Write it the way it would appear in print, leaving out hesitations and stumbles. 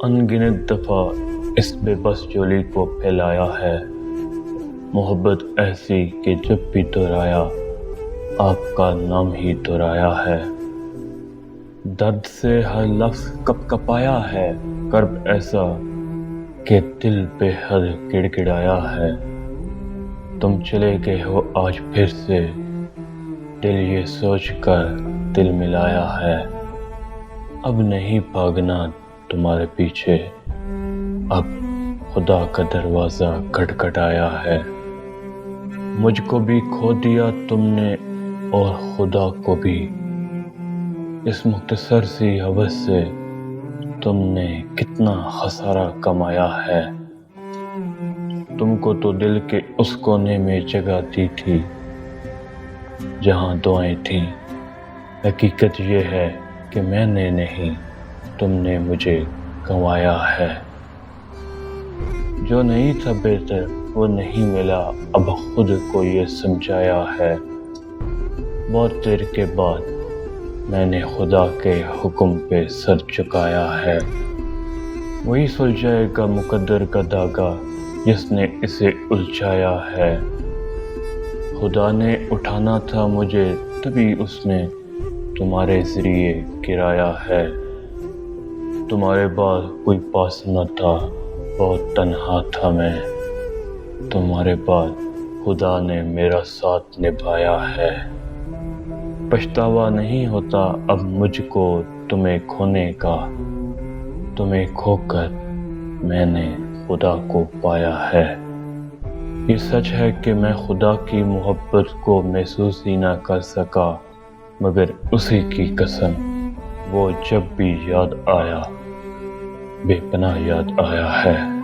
ان گنت دفعہ اس بے بس جولی کو پھیلایا ہے، محبت ایسی کہ جب بھی دہرایا آپ کا نام ہی دہرایا ہے۔ درد سے ہر لفظ کپ کپایا ہے، کرب ایسا کہ دل بے حد گڑ گڑایا ہے۔ تم چلے گئے ہو آج پھر سے، دل یہ سوچ کر دل ملایا ہے۔ اب نہیں بھاگنا تمہارے پیچھے، اب خدا کا دروازہ کھٹکھٹایا ہے۔ مجھ کو بھی کھو دیا تم نے اور خدا کو بھی، اس مختصر سی ہوس سے تم نے کتنا خسارہ کمایا ہے۔ تم کو تو دل کے اس کونے میں جگہ دی تھی جہاں دعائیں تھیں، حقیقت یہ ہے کہ میں نے نہیں، تم نے مجھے گنوایا ہے۔ جو نہیں تھا بہتر وہ نہیں ملا، اب خود کو یہ سمجھایا ہے۔ بہت دیر کے بعد میں نے خدا کے حکم پہ سر جھکایا ہے۔ وہی سلجھائے گا مقدر کا دھاگا جس نے اسے الجھایا ہے۔ خدا نے اٹھانا تھا مجھے تبھی اس نے تمہارے ذریعے گرایا ہے۔ تمہارے بعد کوئی پاس نہ تھا، بہت تنہا تھا میں، تمہارے بعد خدا نے میرا ساتھ نبھایا ہے۔ پچھتاوا نہیں ہوتا اب مجھ کو تمہیں کھونے کا، تمہیں کھو کر میں نے خدا کو پایا ہے۔ یہ سچ ہے کہ میں خدا کی محبت کو محسوس ہی نہ کر سکا، مگر اسی کی قسم وہ جب بھی یاد آیا بے پناہ یاد آیا ہے۔